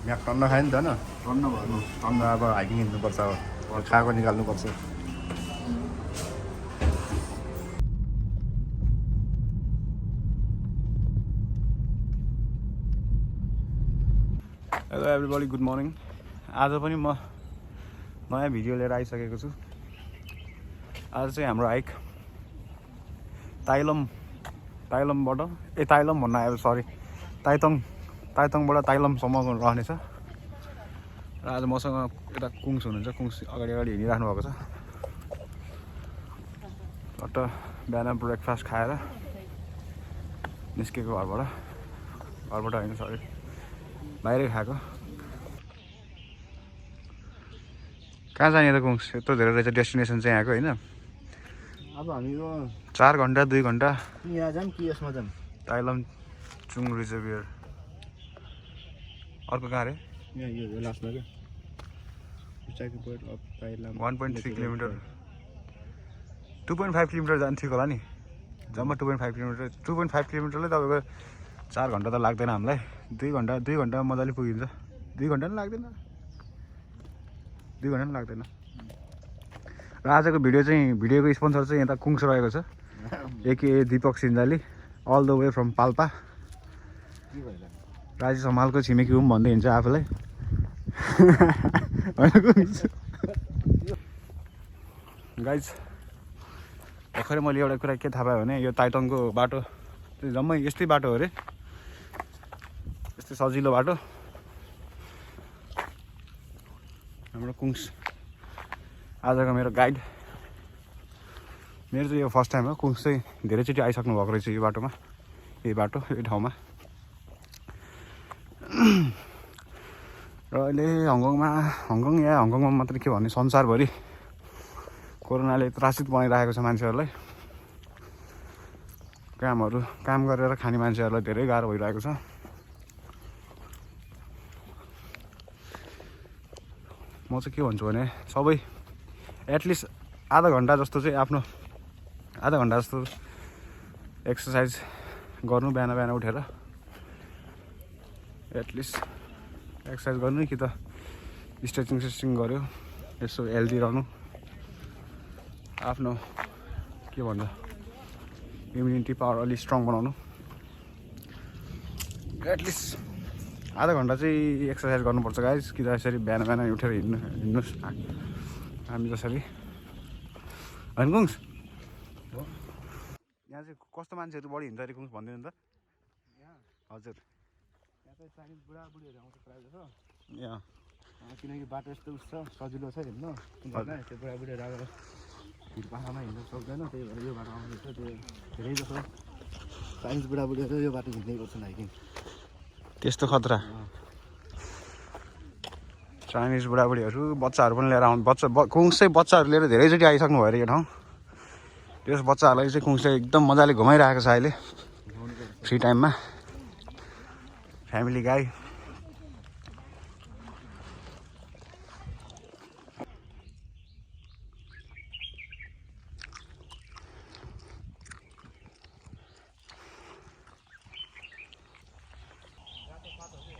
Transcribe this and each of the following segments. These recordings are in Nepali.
यहाँ टन्न खायो नि त होइन टन्न भयो टन्न अब हाइकिङ हिँड्नुपर्छ अब खाएको निकाल्नुपर्छ हेलो एभ्रिबडी गुड मर्निङ आज पनि म नयाँ भिडियो लिएर आइसकेको छु आज चाहिँ हाम्रो हाइक ताइलमबाट ताइलम भन्न आयो सरी ताइतङबाट ताइलमसम्म रहनेछ र आज मसँग यता कुङ्स हुनुहुन्छ कुङ्स अगाडि हिँडिराख्नु भएको छ चट्ट बिहान ब्रेकफास्ट खाएर निस्केको घरबाट होइन सरी बाहिरै खाएको कहाँ जाने त कुङ्स यत्रो धेरै रहेछ डेस्टिनेसन चाहिँ यहाँको होइन अब हामीको 4 घन्टा 2 घन्टा यहाँ जाऊँ कि यसमा जाऊँ ताइलम चुङ रिजर्भियर अर्को कहाँ अरे यहाँ यो लास्टमा क्या 1.3 किलोमिटर 2.5 किलोमिटर जानु ठिक होला नि जम्मा 2.5 किलोमिटर 2.5 किलोमिटरले तपाईँको 4 घन्टा त लाग्दैन हामीलाई 2 घन्टा मजाले पुगिन्छ 2 घन्टा पनि लाग्दैन 2 घन्टा पनि लाग्दैन र आजको भिडियोको स्पोन्सर चाहिँ यता कुङ्स रहेको छ AK Deepak Sinjali all the way from Palpa राजी समालको छिमेकी हुँ भन्दै हिँड्छ आफूलाई गाइज भर्खरै मैले एउटा कुरा के थाहा पाएँ भने यो ताइतङको बाटो जम्मै यस्तै बाटो हो अरे यस्तै सजिलो बाटो हाम्रो कुङ्स आजको मेरो गाइड मेरो चाहिँ यो फर्स्ट टाइम हो कुङ्स चाहिँ धेरैचोटि आइसक्नु भएको रहेछ यो बाटोमा यही ठाउँमा र अहिले हङकङमा मात्रै के भन्ने संसारभरि कोरोनाले त्रासित बनाइरहेको छ मान्छेहरूलाई काम गरेर खाने मान्छेहरूलाई धेरै गाह्रो भइरहेको छ म चाहिँ के भन्छु भने सबै एटलिस्ट आधा घन्टा जस्तो एक्सर्साइज गर्नु बिहान उठेर एटलिस्ट एक्सर्साइज गर्नु कि त स्ट्रेचिङ गर्यो यसो हेल्दी रहनु आफ्नो के भन्छ इम्युनिटी पावर अलिक स्ट्रङ बनाउनु एटलिस्ट आधा घन्टा चाहिँ एक्सर्साइज गर्नुपर्छ गाइस कि त यसरी बिहान उठेर हिँड्नुहोस् हामी जसरी होइन कुङ्स यहाँ चाहिँ कस्तो मान्छेहरू बढी हिँड्छ अरे कुङ्स भनिदिनु त हजुर यहाँ चाहिँ चाइनिज बुढाबुढीहरू आउँछ प्रायः जस्तो यहाँ किनकि बाटो यस्तो उस छ सजिलो छ हिँड्नु किनभने त्यो बुढाबुढीहरू अब भिड पाखामा हिँड्नु सक्दैन त्यही भएर यो बाटो आउँदैछ त्यो धेरै जस्तो चाइनिज बुढाबुढीहरू यो बाटो हिँड्ने गर्छन् हाइकिङ त्यस्तो खतरा चाइनिज बुढाबुढीहरू बच्चाहरू पनि लिएर कुङ्स चाहिँ बच्चाहरू लिएर धेरैचोटि आइसक्नु भयो अरे यो ठाउँ त्यस बच्चाहरूलाई चाहिँ कुङ्सले एकदम मजाले घुमाइरहेको छ अहिले फ्री टाइममा फ्यामिली गाई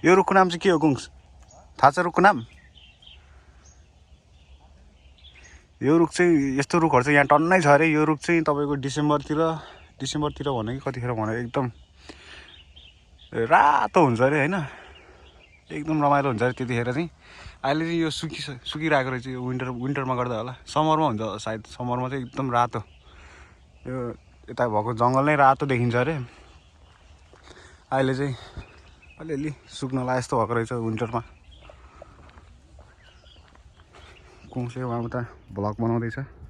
यो रुखको नाम चाहिँ के हो कुङ्स थाहा छ रुखको नाम यो रुख चाहिँ यस्तो रुखहरू चाहिँ यहाँ टन्नै छ अरे यो रुख चाहिँ तपाईँको डिसेम्बरतिर भने कि कतिखेर भने एकदम रातो हुन्छ अरे होइन एकदम रमाइलो हुन्छ अरे त्यतिखेर चाहिँ अहिले चाहिँ यो सुकिरहेको रहेछ यो विन्टरमा गर्दा होला समरमा हुन्छ सायद समरमा चाहिँ एकदम रातो यो यता भएको जङ्गल नै रातो देखिन्छ अरे अहिले चाहिँ अलिअलि सुक्नलाई यस्तो भएको रहेछ विन्टरमा कुङ्सले उहाँ उता भ्लग बनाउँदैछ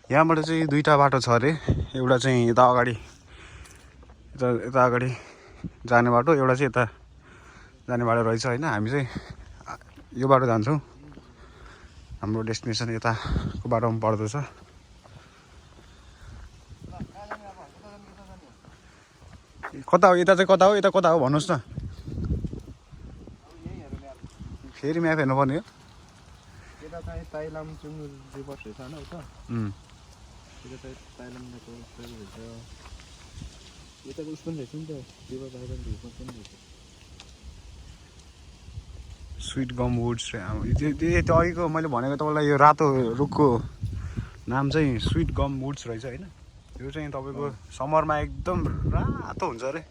यहाँबाट चाहिँ दुईवटा बाटो छ अरे एउटा चाहिँ यता अगाडि जाने बाटो एउटा चाहिँ यता जाने बाटो रहेछ होइन हामी चाहिँ यो बाटो जान्छौँ हाम्रो डेस्टिनेसन यताको बाटोमा पर्दछ कता हो यता चाहिँ कता हो भन्नुहोस् न फेरि म्याप हेर्नुपर्ने हो यता चाहिँ ताइलाम चुङ्गु रिभर छ होइन उता यता चाहिँ ताइलामको हुन्छ यताको उस पनि रहेछ नि त रिभर बाहिर भ्युपोइन्ट पनि रहेछ स्विट गम वुड्स त्यो अघिको मैले भनेको तपाईँलाई यो रातो रुखको नाम चाहिँ स्विट गम वुड्स रहेछ होइन यो चाहिँ तपाईँको समरमा एकदम रातो हुन्छ अरे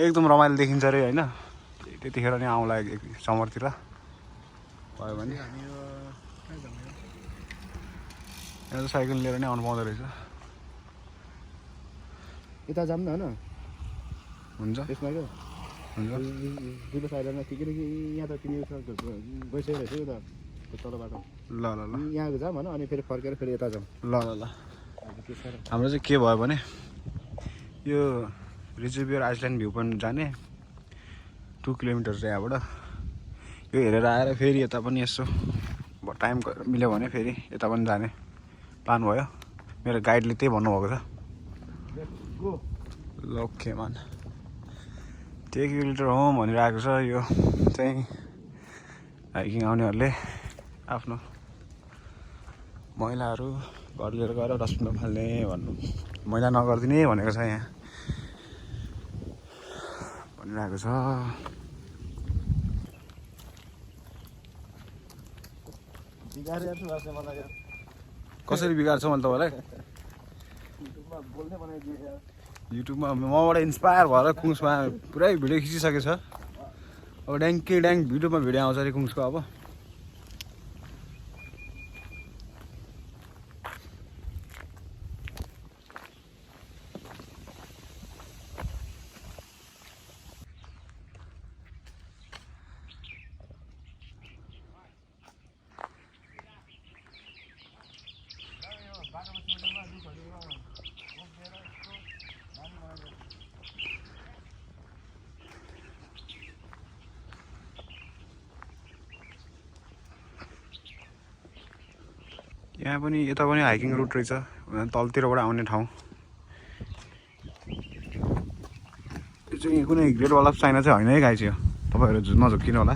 एकदम रमाइलो देखिन्छ अरे होइन त्यतिखेर नि आउँला समरतिर भयो भने यहाँ त साइकल लिएर नै आउनु पाउँदो रहेछ यता जाऊँ न होइन हुन्छ त्यसमा क्या हुन्छ दुईवटा साइडमा के यहाँ त तिमी गइसकेको रहेछ त तल बाटो ल ल ल यहाँ जाऊँ होइन अनि फेरि फर्केर फेरि यता जाऊँ ल ल ल हाम्रो चाहिँ के भयो भने यो रिजर्भियर आइसल्यान्ड भ्यू पोइन्ट जाने 2 किलोमिटर चाहिँ यहाँबाट यो हेरेर आएर फेरि यता पनि यसो टाइम मिल्यो भने फेरि यता पनि जाने प्लान भयो मेरो गाइडले त्यही भन्नुभएको छ लोकेमान 1 किलोमिटर हो भनिरहेको छ यो चाहिँ हाइकिङ आउनेहरूले आफ्नो मैलाहरू घर लिएर गएर डस्टबिनमा फाल्ने भन्नु मैला नगरिदिने भनेको छ यहाँ भनिरहेको छ कसरी बिगार्छ मैले तपाईँलाई युट्युबमा मबाट इन्सपायर भएर कुङ्समा पुरै भिडियो खिचिसकेको छ अब ड्याङ्की ड्याङ युट्युबमा भिडियो आउँछ अरे कुङ्सको अब यहाँ पनि यता पनि हाइकिङ रुट रहेछ तलतिरबाट आउने ठाउँ यो चाहिँ कुनै ग्रेट वाल अफ चाइना चाहिँ होइन है गाई चाहिँ तपाईँहरू नझुक्किनु होला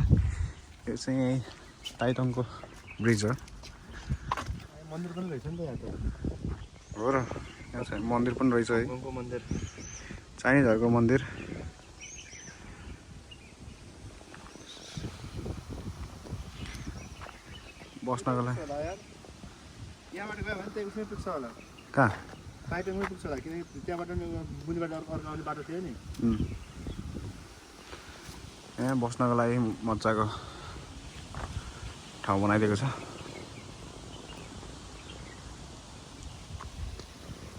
यो चाहिँ ताइतङको ब्रिज हो मन्दिर पनि रहेछ नि त यहाँ त हो र यहाँ चाहिँ मन्दिर पनि रहेछ है मन्दिर चाइनिजहरूको मन्दिर बस्नको लागि यहाँबाट गयो भने त्यही उसमै पुग्छ होला कहाँ ताइटङमै पुग्छ होला किनकि त्यहाँबाट बुनिबाट अर्को आउने बाटो थियो नि यहाँ बस्नको लागि मजाको ठाउँ बनाइदिएको छ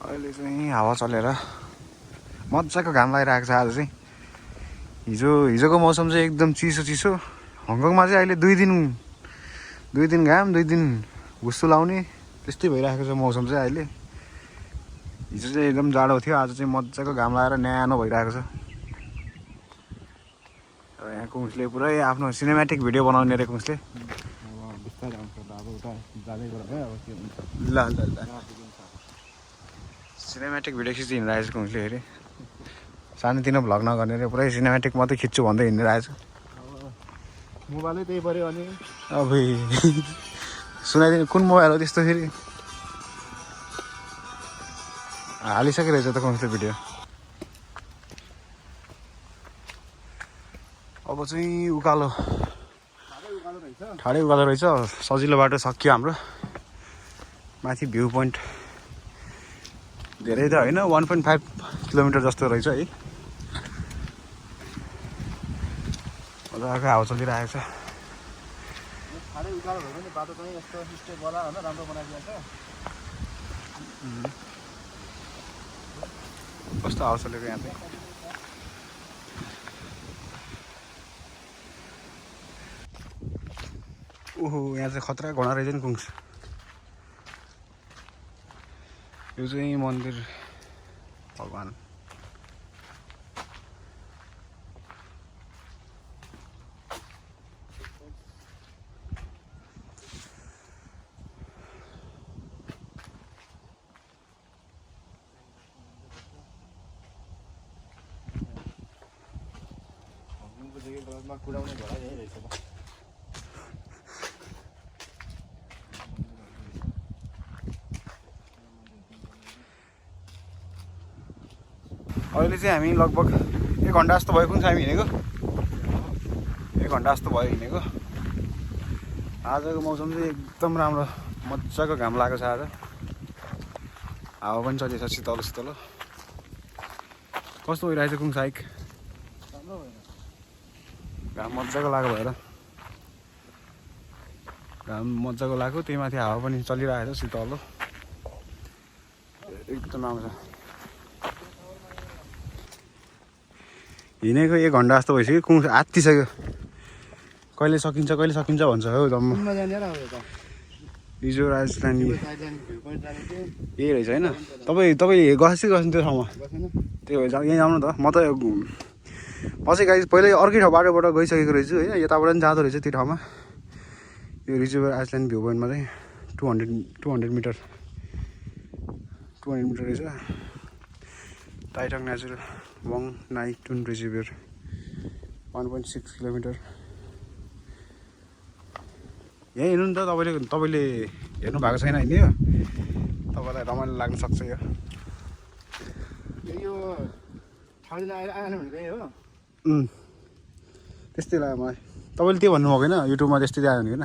अहिले चाहिँ हावा चलेर मजाको घाम लागिरहेको छ आज चाहिँ हिजोको मौसम चाहिँ एकदम चिसो चिसो हङकङमा चाहिँ अहिले 2 दिन घाम 2 दिन हुस्सो लाउने त्यस्तै भइरहेको छ मौसम चाहिँ अहिले हिजो चाहिँ एकदम जाडो थियो आज चाहिँ मजाको घाम लगाएर न्यानो भइरहेको छ र यहाँ कुङ्सले पुरै आफ्नो सिनेमेटिक भिडियो बनाउने रे कुङ्सले बिस्तारै आउँछ अब उता जाँदै गएर अब के हुन्छ ल ल ल सिनेमेटिक भिडियो खिच्दै हिँडिरहेको छु कुङ्सले हेरे सानोतिनो भ्लग नगर्ने रे पुरै सिनेमेटिक मात्रै खिच्छु भन्दै हिँडिरहेको छु मोबाइलै त्यही पऱ्यो अनि अब सुनाइदिनु कुन मोबाइल हो त्यस्तो फेरि हालिसकेको रहेछ त कुङ्सले भिडियो अब चाहिँ उकालो ठाडै उकालो रहेछ सजिलो बाटो सक्यो हाम्रो माथि भ्यू पोइन्ट धेरै त होइन 1.5 किलोमिटर जस्तो रहेछ है मजाको हावा चलिरहेको छ ठाडै उकालो भयो भने बाटो चाहिँ यस्तो स्टेप वाला होइन राम्रो बनाइदिएको छ कस्तो हावा चलेको यहाँ चाहिँ ओहो यहाँ चाहिँ खतरा घोडा रहेछ नि कुङ्स यो चाहिँ मन्दिर भगवान् कुदाउने घोडा यही रहेछ अहिले चाहिँ हामी लगभग 1 घन्टा जस्तो भयो कुन चाहिँ हामी हिँडेको 1 घन्टा जस्तो भयो हिँडेको आजको मौसम चाहिँ एकदम राम्रो मजाको घाम लागेको छ आज हावा पनि चलिरहेछ शीतलो शीतलो कस्तो भइरहेछ कुन साइक घाम मजाको लागेको भएर घाम मजाको लाग्यो त्यही माथि हावा पनि चलिरहेको छ शीतलो एकदम राम्रो छ हिँडेको 1 घन्टा जस्तो भइसक्यो कुन आत्तिसक्यो कहिले सकिन्छ भन्छ हौ जम्मा रिजोर्ट आइसल्यान्ड यही रहेछ होइन तपाईँ गएपछि गएछ त्यो ठाउँमा त्यही भएर यहीँ आउनु त म त चाहिँ गाई पहिल्यै अर्कै ठाउँ बाटोबाट गइसकेको रहेछु होइन यताबाट पनि जाँदो रहेछ त्यो ठाउँमा यो रिजर्भर आइसल्यान्ड भ्यू पोइन्टमा चाहिँ 200 मिटर रहेछ Tai Tong नेचुरल वङ नाइ टुन रिजर्भर 1.6 किलोमिटर यहीँ हेर्नु नि त तपाईँले हेर्नु भएको छैन होइन यो तपाईँलाई रमाइलो लाग्न सक्छ यो त्यस्तै लाग्यो मलाई तपाईँले त्यो भन्नुभएको होइन युट्युबमा त्यस्तै आयो भने होइन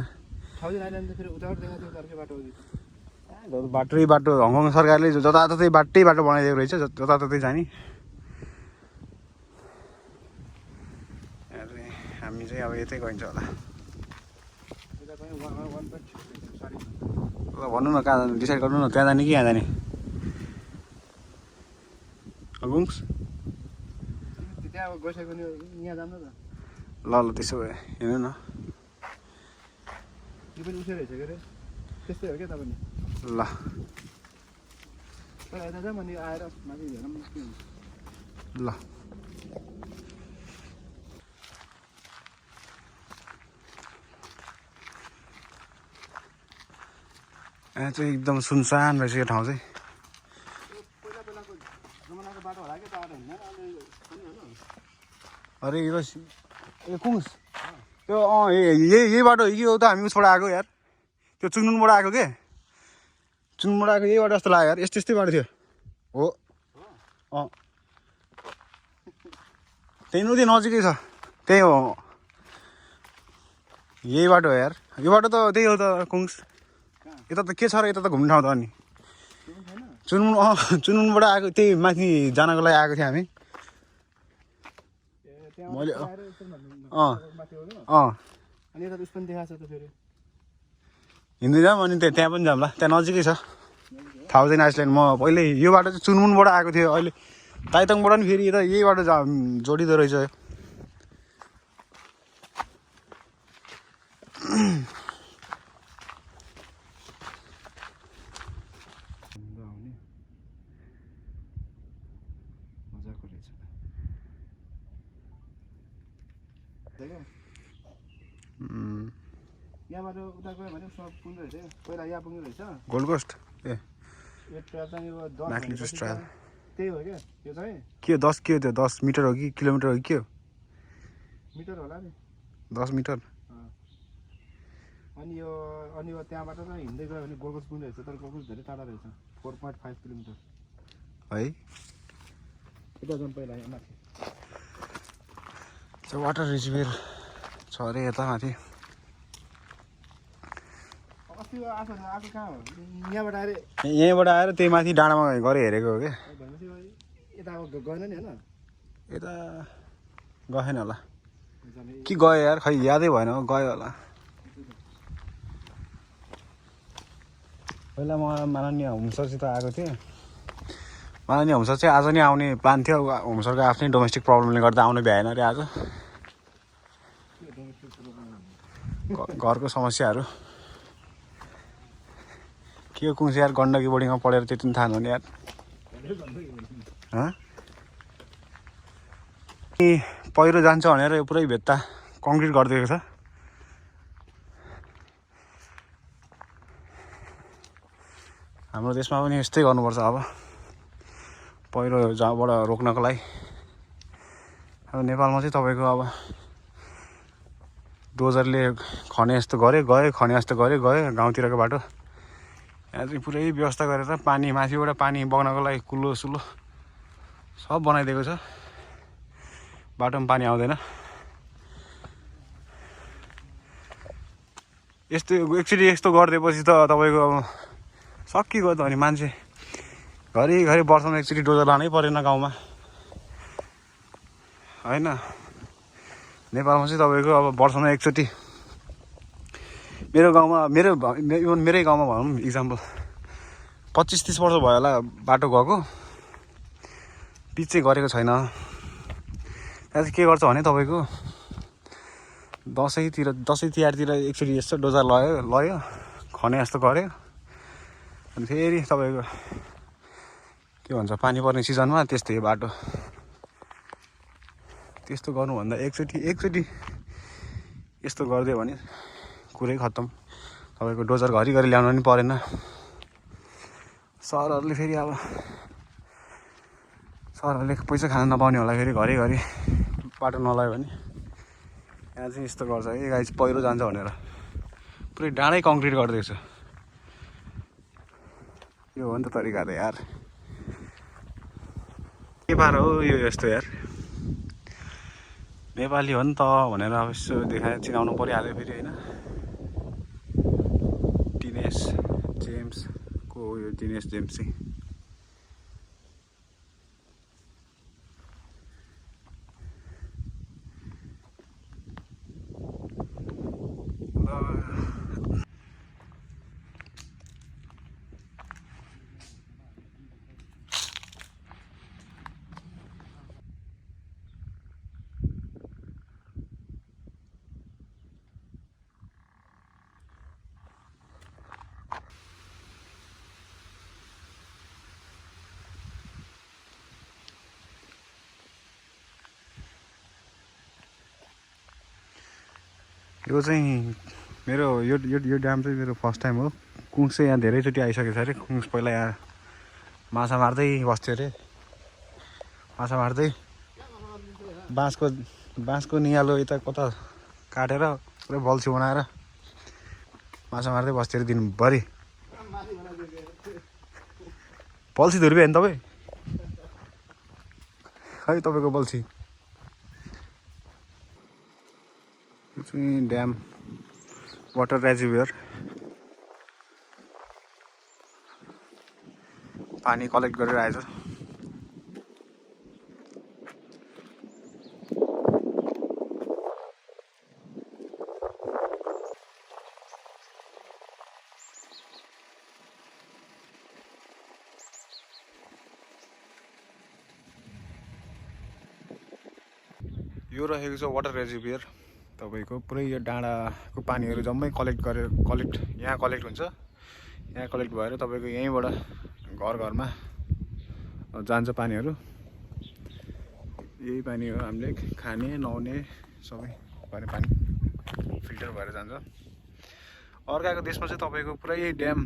बाटो हङकङ सरकारले जताततै बाटो बनाइदिएको रहेछ जताततै जाने हामी चाहिँ अब यतै गइन्छ होला भन्नु न कहाँ जाने डिसाइड गर्नु न त्यहाँ जाने कि यहाँ जाने हङकङ ल त्यसो भए हेर्नु न ल ल यहाँ चाहिँ एकदम सुनसान रहेछ यो ठाउँ चाहिँ अरे यो कुङ्स त्यो यही बाटो हो कि हो त हामी उसबाट आएको यार त्यो चुङनुनबाट आएको के चुङनुनबाट आएको यही बाटो जस्तो लाग्यो यार यस्तै बाटो थियो हो त्यही नदी नजिकै छ त्यही हो यही बाटो हो यार यो बाटो त त्यही हो त कुङ्स यता त के छ र यता त घुम्ने ठाउँ त अनि चुनमुनबाट आएको त्यही माथि जानको लागि आएको थिएँ हामी मैले हिँड्दै जाऊँ अनि त्यहाँ पनि जाऊँ ल त्यहाँ नजिकै छ थाउजन्ड आइसल्यान्ड म पहिले यो बाटो चाहिँ चुनमुनबाट आएको थियो अहिले ताइतङबाट पनि फेरि यता यही बाटो जोडिँदो रहेछ गोल्ड कोस्ट त्यही हो क्या त्यो चाहिँ के 10 के हो त्यो 10 मिटर हो कि किलोमिटर हो कि के हो मिटर होला नि 10 मिटर अनि यो त्यहाँबाट चाहिँ हिँड्दै गयो भने गोल्ड कोस्ट पुग्ने रहेछ तर गोल्ड कोस्ट धेरै टाढा रहेछ 4.5 किलोमिटर है यता जाउँ पहिला यहाँ माथि वाटर रिजर्भर छ अरे यता माथि यहीँबाट आएर त्यही माथि डाँडामा गएर हेरेको हो क्या यता गएन होला कि गयो यार खै यादै भएन गयो होला पहिला म माननीय होमसरसित आएको थिएँ माननीय होमसर चाहिँ आज नै आउने प्लान थियो होमसरको आफ्नै डोमेस्टिक प्रब्लमले गर्दा आउनु भ्याएन अरे आज घरको समस्याहरू के हो कुन यार गण्डकी बोर्डिङमा पढेर त्यति पनि थाहा हुने यार पहिरो जान्छ भनेर यो पुरै भेट्टा कङ्क्रिट गरिदिएको छ हाम्रो देशमा पनि यस्तै गर्नुपर्छ अब पहिरो जहाँबाट रोक्नको लागि अब नेपालमा चाहिँ तपाईँको अब डोजरले खने जस्तो गयो खने जस्तो गयो गाउँतिरको बाटो यहाँ चाहिँ पुरै व्यवस्था गरेर पानी माथिबाट पानी बग्नको लागि कुलो सुलो सब बनाइदिएको छ बाटोमा पानी आउँदैन यस्तो एकचोटि यस्तो गरिदिएपछि त तपाईँको अब सकिगयो त अनि मान्छे घरिघरि वर्षमा एकचोटि डोजर लानै परेन गाउँमा होइन नेपालमा चाहिँ तपाईँको अब वर्षमा एकचोटि मेरो गाउँमा इभन मेरै गाउँमा भनौँ इक्जाम्पल 25-30 वर्ष भयो होला बाटो गएको पिच चाहिँ गरेको छैन त्यहाँ चाहिँ के गर्छ भने तपाईँको दसैँ तिहारतिर एकचोटि यस्तो डोजर लयो खने जस्तो गऱ्यो अनि फेरि तपाईँको के भन्छ पानी पर्ने सिजनमा त्यस्तै बाटो त्यस्तो गर्नुभन्दा एकचोटि यस्तो गरिदियो भने कुरै खत्तम तपाईँको डोजर घरिघरि ल्याउनु पनि परेन सरहरूले फेरि अब सरहरूले पैसा खान नपाउने होला फेरि घरिघरि बाटो नलायो भने यहाँ चाहिँ यस्तो गर्छ है गाई चाहिँ पहिरो जान्छ भनेर पुरै डाँडै कङ्क्रिट गरिदिएको छ यो हो नि त तरिका त यार के पार हो यो यस्तो यार नेपाली हो नि त भनेर अब यसो देखाएर चिनाउनु परिहाल्यो फेरि होइन दिनेश जेम्स को हो यो दिनेश जेम्स चाहिँ यो चाहिँ मेरो यो ड्याम चाहिँ मेरो फर्स्ट टाइम हो कुङ्स चाहिँ यहाँ धेरैचोटि आइसकेको छ अरे कुङ्स पहिला यहाँ माछा मार्दै बस्थ्यो अरे माछा मार्दै बाँसको नियालो यता कता काटेर पुरै बल्छी बनाएर माछा मार्दै बस्थ्यो अरे दिनभरि बल्छी धुर्बे होइन तपाईँ खै तपाईँको बल्छी यो चाहिँ ड्याम वाटर रेजर्भर पानी कलेक्ट गरेर आएछ यो रहेको छ वाटर रेजर्भर तपाईको पुरै यो डाँडाको पानीहरू जम्मै यहाँ कलेक्ट हुन्छ यहाँ कलेक्ट भएर तपाईको यहीँबाट घरमा जान्छ पानीहरू यही पानी हो हामीले खाने नुहाउने सबै पानी फिल्टर भएर जान्छ अर्काको देशमा चाहिँ तपाईको पुरै ड्याम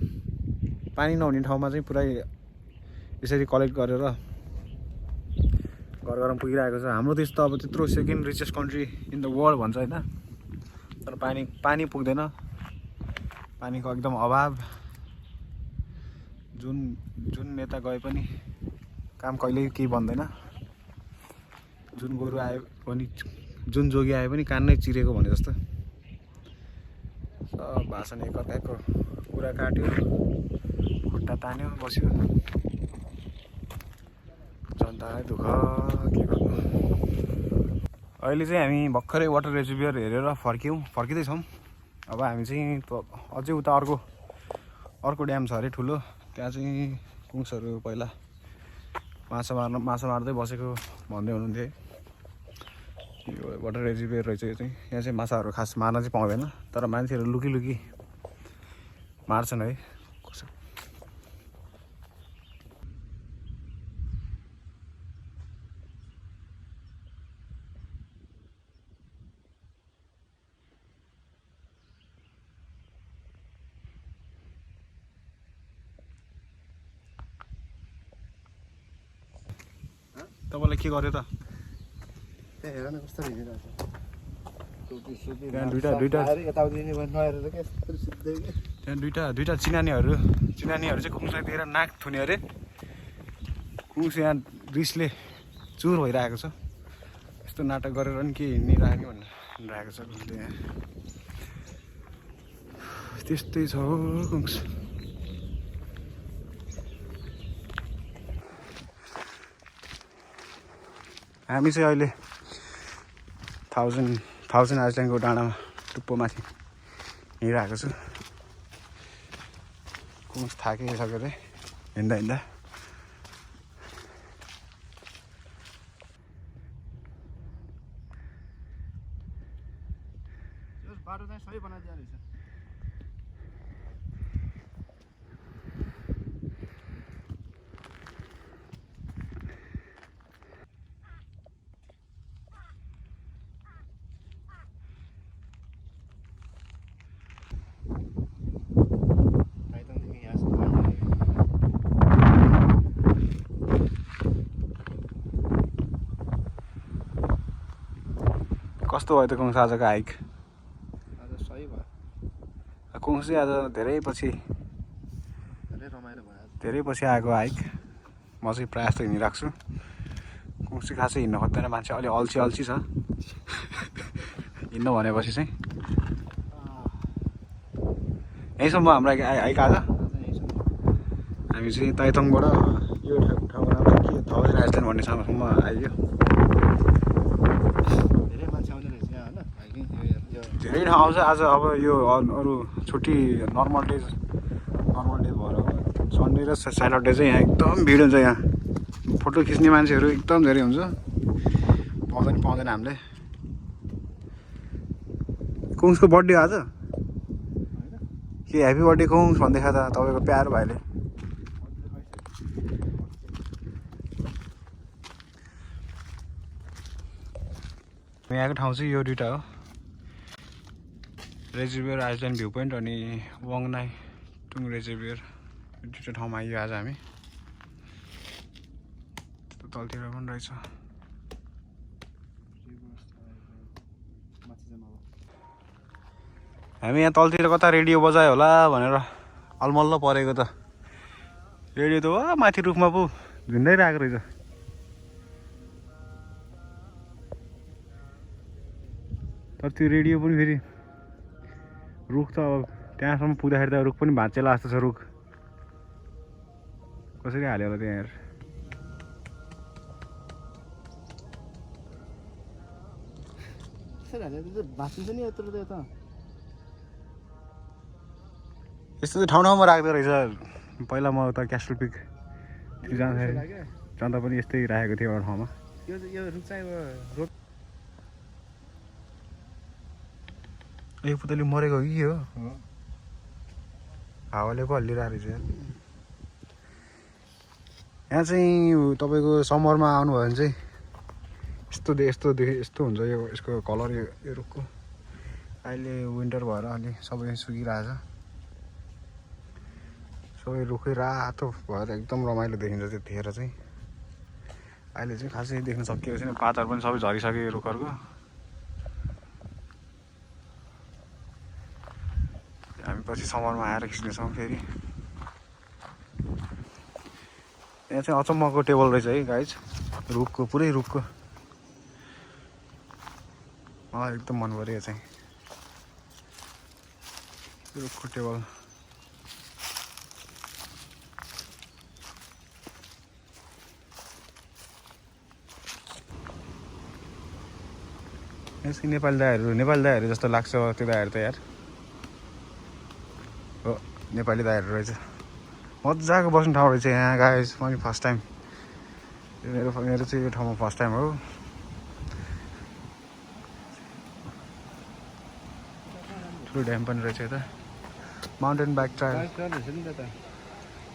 पानी नहुने ठाउँमा चाहिँ पुरै यसरी कलेक्ट गरेर घरमा पुगिरहेको छ हाम्रो देश त अब त्यत्रो second richest country in the world भन्छ होइन तर पानी पुग्दैन पानीको एकदम अभाव जुन नेता गए पनि काम कहिल्यै केही बन्दैन जुन गोरु आए पनि जुन जोगी आए पनि कान नै चिरेको भने जस्तो सब भाषण एकअर्काको कुरा काट्यो खुट्टा तान्यो बस्यो जनतालाई दुःख के गर्नु अहिले चाहिँ हामी भर्खरै वाटर रेजर्भर हेरेर फर्किँदैछौँ अब हामी चाहिँ अझै उता अर्को ड्याम छ अरे ठुलो त्यहाँ चाहिँ कुङ्सहरू पहिला माछा मार्दै बसेको भन्दै हुनुहुन्थ्यो यो वाटर रेजर्भर रहेछ यो चाहिँ यहाँ चाहिँ माछाहरू खास मार्न चाहिँ पाउँदैन तर मान्छेहरू लुकी मार्छन् है तपाईँलाई के गर्यो त हेर न कस्तो हिँडिरहेछ त्यहाँ दुईटा चिनानीहरू चाहिँ कुङ्सलाई दिएर नाक थुन्यो अरे कुङ्स यहाँ रिसले चुर भइरहेको छ यस्तो नाटक गरेर नि के हिँडिरहेको भनेर राखेको छ कसले यहाँ त्यस्तै छ कुङ्स हामी चाहिँ अहिले 1000 आइसल्यान्डको डाँडामा टुप्पो माथि हिँडिरहेको छु कुङ्स थाकिसक्यो रे हिँड्दा हिँड्दा बाटो चाहिँ सही बनाइदिया रहेछ कस्तो भयो त कुङ्स आजको हाइक आज सही भयो कुङ्स चाहिँ आज धेरै पछि रमाइलो भयो धेरै पछि आएको हाइक म चाहिँ प्रायः जस्तो हिँडिरहेको छु कुङ्स चाहिँ खासै हिँड्न खोज्दैन मान्छे अलि अल्छी छ हिँड्नु भनेपछि चाहिँ यहीँसम्म हाम्रो हाइक आज हामी चाहिँ ताइतङबाट यो ठाउँबाट के 1000 आइसल्यान्ड भन्ने ठाउँसम्म आइयो धेरै ठाउँ आउँछ आज अब यो अरू छुट्टी नर्मल डे भएर सन्डे र स्याटरडे चाहिँ यहाँ एकदम भिड हुन्छ यहाँ फोटो खिच्ने मान्छेहरू एकदम धेरै हुन्छ पाउँदैन हामीले कुङ्सको बर्थडे आज के ह्याप्पी बर्थडे कुङ्स भन्दै खाँदा तपाईँको प्यारो भाइले यहाँको ठाउँ चाहिँ यो दुइटा हो रेजर्भियर आइसल्यान्ड भ्यू पोइन्ट अनि वङनाई टुङ रेजर्भियर दुईवटा ठाउँमा आइयो आज हामी तलतिर पनि रहेछ हामी यहाँ तलतिर कता रेडियो बजायो होला भनेर अलमल्ल परेको त रेडियो त वा माथि रुखमा पो झुन्दै रहेको रहेछ तर त्यो रेडियो पनि फेरि रुख त अब त्यहाँसम्म पुग्दाखेरि त रुख पनि भाँचेला जस्तो छ रुख कसरी हाल्यो होला त्यहाँ यस्तो चाहिँ ठाउँ ठाउँमा राख्दो रहेछ पहिला म त क्यास्टल पिक जाँदा पनि यस्तै राखेको थियो एउटा ठाउँमा यो रुख चाहिँ रोड यो पुतली मरेको हो कि के हो हावाले पो हल्लिरहेको रहेछ यहाँ चाहिँ तपाईँको समरमा आउनुभयो भने चाहिँ यस्तो हुन्छ यो यसको कलर यो रुखको अहिले विन्टर भएर अलि सबै सुकिरहेछ सबै रुखै रातो भएर एकदम रमाइलो देखिन्छ त्यतिखेर चाहिँ अहिले चाहिँ खासै देख्न सकिएको छैन पातहरू पनि सबै झरिसक्यो यो रुखहरूको हामी पछि समरमा आएर खिच्नेछौँ फेरि यहाँ चाहिँ अचम्मको टेबल रहेछ है गाइज रुखको पुरै रुखको मलाई एकदम मन पऱ्यो यो चाहिँ रुखको टेबल यसको नेपाली दाइहरू जस्तो लाग्छ त्यो दाइहरू त यार हो नेपाली दाइहरू रहेछ मजाको बस्ने ठाउँ रहेछ यहाँ गाइस पनि फर्स्ट टाइम मेरो चाहिँ यो ठाउँमा फर्स्ट टाइम हो ठुलो ड्याम पनि रहेछ यता mountain bike trial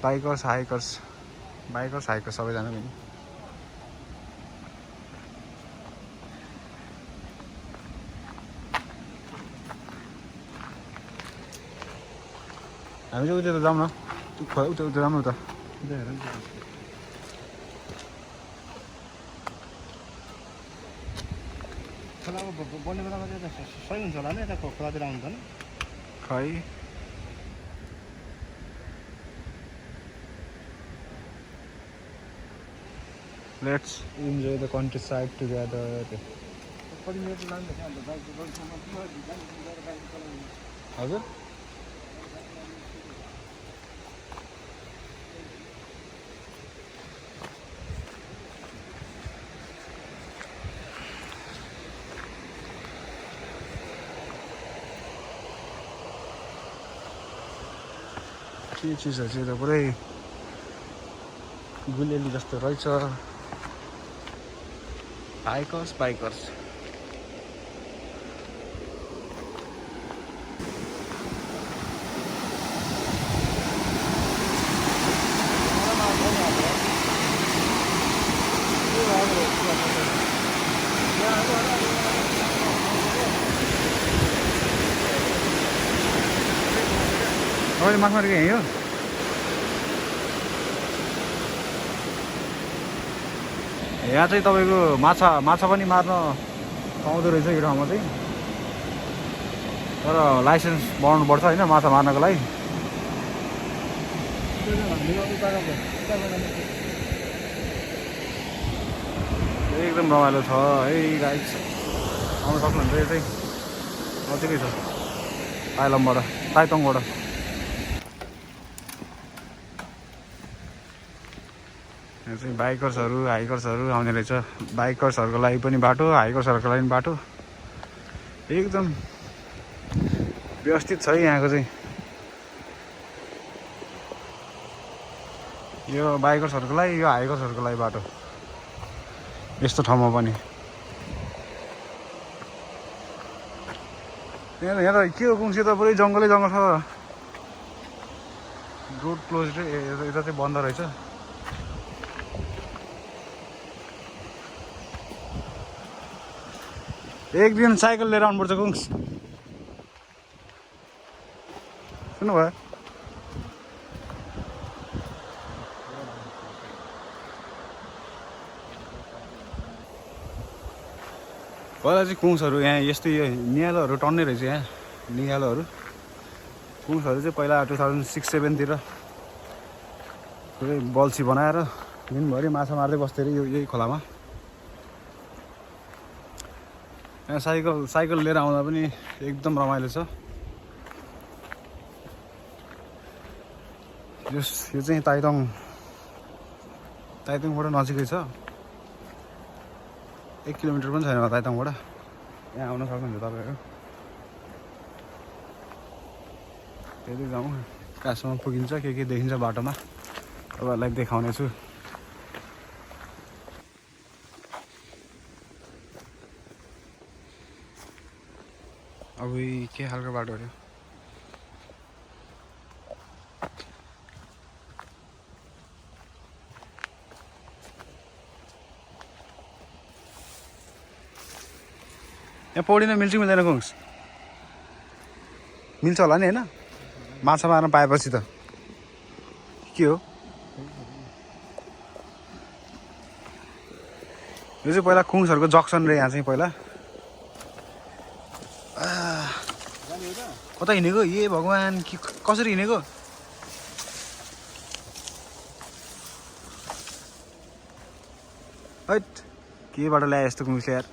bikers hikers सबैजना पनि हामी चाहिँ उता जाऊँ न उता जाऊँ न उता बन्ने बेलामा चाहिँ सही हुन्छ होला नि यता खोलातिर आउनु त खै let's enjoy the country side together. हजुर के चिजहरू चाहिँ त पुरै गुलेली जस्तो रहेछ। बाइकर्स बाइकर्स अहिले माछा मारेको यहीँ हो। यहाँ चाहिँ तपाईँको माछा पनि मार्न पाउँदो रहेछ यो ठाउँमा चाहिँ, तर लाइसेन्स बनाउनुपर्छ होइन माछा मार्नको लागि। एकदम रमाइलो छ है गाइस, आउनु सक्नुहुन्छ। यो चाहिँ नजिकै छ ताइतङबाट। यहाँ चाहिँ बाइकर्सहरू हाइकर्सहरू आउने रहेछ। बाइकर्सहरूको लागि पनि बाटो, हाइकर्सहरूको लागि पनि बाटो। एकदम व्यवस्थित छ है यहाँको चाहिँ। यो बाइकर्सहरूको लागि, यो हाइकर्सहरूको लागि बाटो यस्तो ठाउँमा पनि। यहाँ त के हो कुङ्सी त पुरै जङ्गलै जङ्गल छ। रोड क्लोज यता चाहिँ बन्द रहेछ। एक दिन साइकल लिएर आउनुपर्छ कुङ्स, सुन्नुभयो? पहिला चाहिँ कुङ्सहरू यहाँ यस्तै नियालोहरू टन्नै रहेछ। यहाँ नियालोहरू कुङ्सहरू चाहिँ पहिला 2006-07तिर पुरै बल्छी बनाएर दिनभरि माछा मार्दै बस्थ्यो अरे यही खोलामा। यहाँ साइकल लिएर आउँदा पनि एकदम रमाइलो छ। यो चाहिँ ताइतङबाट नजिकै छ। 1 किलोमिटर पनि छैन ताइतङबाट। यहाँ आउन सक्नुहुन्छ तपाईँहरू। त्यही जाउँ कहाँसम्म पुगिन्छ, के देखिन्छ बाटोमा तपाईँहरूलाई देखाउने छु। अब के खालको बाटो हो? यहाँ पौडिन मिल्छ कि मिल्दैन कुङ्स? मिल्छ होला नि होइन, माछा मार्न पाएपछि त। के हो यो चाहिँ? पहिला कुङ्सहरूको जक्सन रे यहाँ चाहिँ। पहिला कता हिँडेको ए भगवान्, कसरी हिँडेको? हैट केबाट ल्याए यस्तो कुङ्सले यार।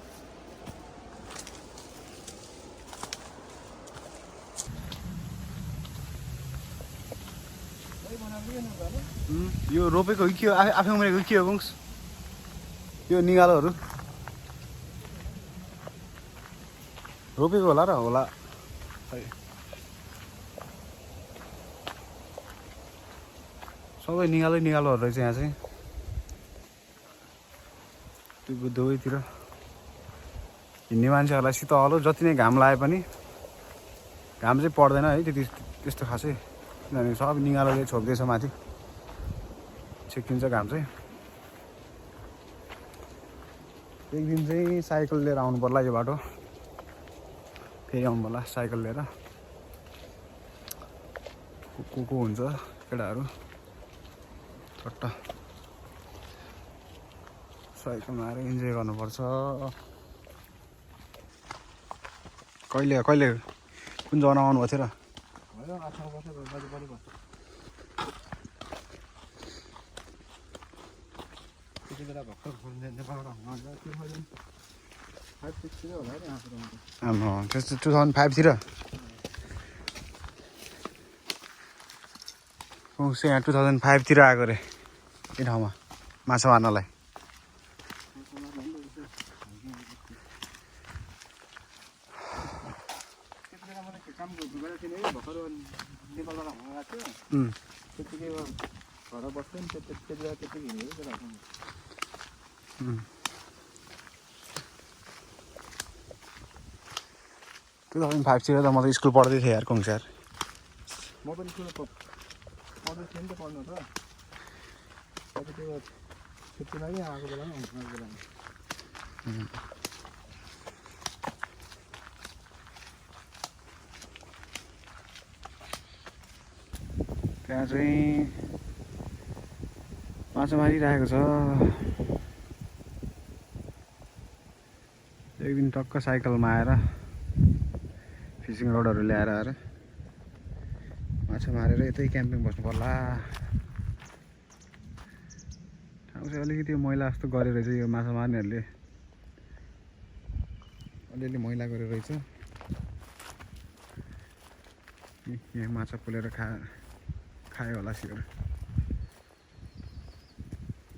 यो रोपेको के हो? आफै उम्रेको के हो कुङ्स? यो निगालोहरू रोपेको होला र होला। सबै निगालोहरू रहेछ यहाँ चाहिँ। त्यो दुवैतिर हिँड्ने मान्छेहरूलाई शीतल, जति नै घाम लाए पनि घाम चाहिँ पर्दैन है त्यस्तो खासै, किनभने सब निगालोले छोप्दैछ माथि, छेकिन्छ घाम चाहिँ। एक दिन चाहिँ साइकल लिएर आउनु पर्ला यो बाटो, फेरि आउनु पर्ला साइकल लिएर। को हुन्छ केटाहरू छट्ट साइकलमा आएर इन्जोय गर्नुपर्छ। कहिले कुन जग्गामा आउनुभएको थियो र? त्यति बेला भर्खर नेपालबाट आउँदा 2005-06 होला नि आएको आम्मा त्यस्तो 2005 तिर कौसे यहाँ 2005 तिर आएको रे यो ठाउँमा माछा मार्नलाई भर्खर नेपालबाट आउनु गएको थियो त्यतिकै घर बस्थ्यो नि त्यति बेला त्यति हिँडेको थियो 2005 तिर त म त स्कुल पढ्दै थिएँ यार कङ्सार म पनि स्कुल पढ्दै थिएँ नि त पढ्नु त अब त्यो छुट्टीमा नि आएको बेलामा हुन्छ बेलामा त्यहाँ चाहिँ माछा मारिरहेको छ एक दिन टक्क साइकलमा आएर फिसिङ रडहरू ल्याएर आएर माछा मारेर यतै क्याम्पिङ बस्नु पर्ला ठाउँ चाहिँ अलिकति मैला जस्तो गरेर चाहिँ यो माछा मार्नेहरूले अलिअलि मैला गरेर रहेछ यहाँ माछा पोलेर खायो होला सिक्यो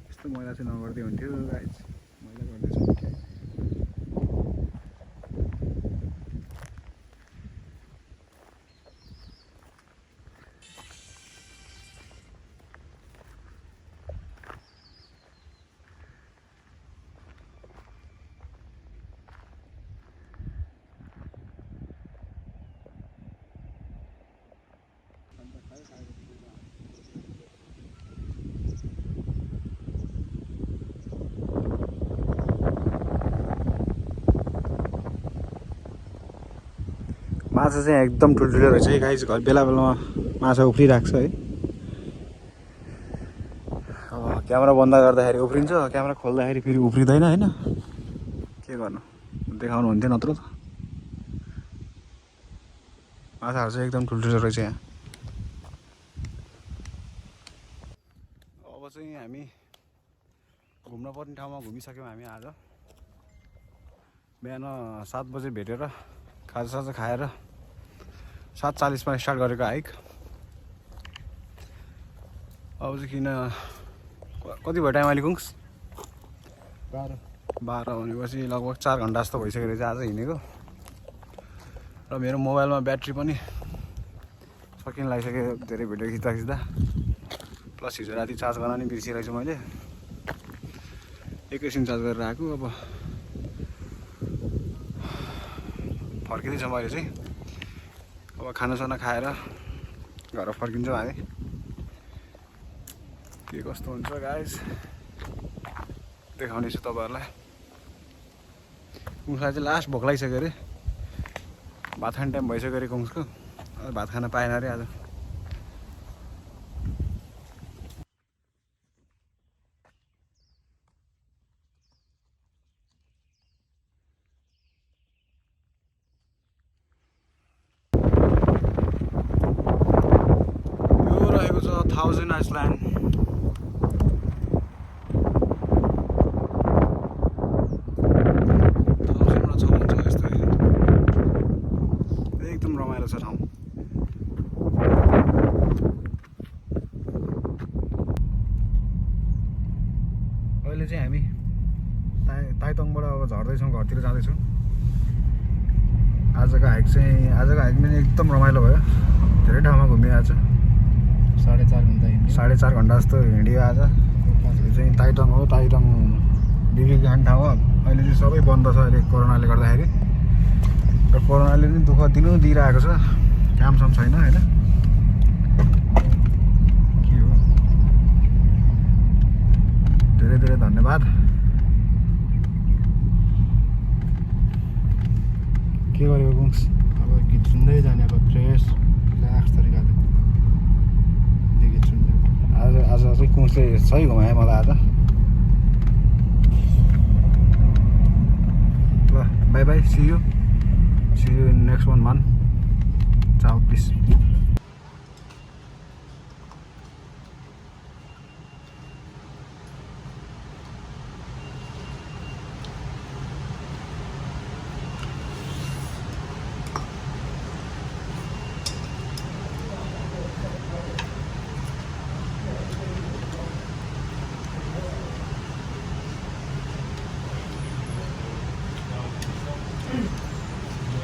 यस्तो मैला चाहिँ नगर्दै हुन्थ्यो गाइस मैला गर्दैछ माछा चाहिँ एकदम ठुल्ठुलो रहेछ है गाइस घर बेला बेलामा माछा उफ्रिरहेको छ है अब क्यामेरा बन्द गर्दाखेरि उफ्रिन्छ क्यामेरा खोल्दाखेरि फेरि उफ्रिँदैन होइन के गर्नु देखाउनु हुन्थ्यो नत्र त माछाहरू चाहिँ एकदम ठुल्ठुलो रहेछ यहाँ अब चाहिँ हामी घुम्न पर्ने ठाउँमा घुमिसक्यौँ हामी आज बिहान 7 बजे भेटेर खाजासाजा खाएर 7:40 मा स्टार्ट गरेको हाइक अब चाहिँ किन कति भयो टाइम अहिले कुङ्स 12 भनेपछि लगभग 4 घन्टा जस्तो भइसक्यो रहेछ आज हिँडेको र मेरो मोबाइलमा ब्याट्री पनि सकिन लागिसक्यो धेरै भिडियो खिच्दा प्लस हिजो राति चार्ज गर्न नि बिर्सिरहेछु मैले एकैछिन चार्ज गरेर आएको अब फर्किँदैछ मैले चाहिँ अब खानासाना खाएर घर फर्किन्छौँ हामी के कस्तो हुन्छ गाइस देखाउने छु तपाईँहरूलाई कुङ्सलाई चाहिँ लास्ट भोक लागिसक्यो अरे भात खाने टाइम भइसक्यो अरे कुङ्सको भात खान पाएन अरे आज Thousand Iceland एकदम रमाइलो छ ठाउँ अहिले चाहिँ हामी ताइतङबाट अब झर्दैछौँ घरतिर जाँदैछौँ आजको हाइक पनि एकदम रमाइलो भयो धेरै ठाउँमा घुमियो आज 4.5 घन्टा जस्तो हिँड्यो आज यो चाहिँ ताइटङ हो ताइटङ बिबी खाने ठाउँ हो अहिले चाहिँ सबै बन्द छ अहिले कोरोनाले गर्दाखेरि र कोरोनाले पनि दुःख दिइरहेको छ कामसाम छैन होइन के हो धेरै धेरै धन्यवाद के गरेको गुङ्स अब गीत सुन्दै जाने अब फ्रेस रिल्याक्स तरिकाले आज चाहिँ कुङ्सले सही घुमायो मलाई आज ल bye bye see you in next one मान चाउ पिस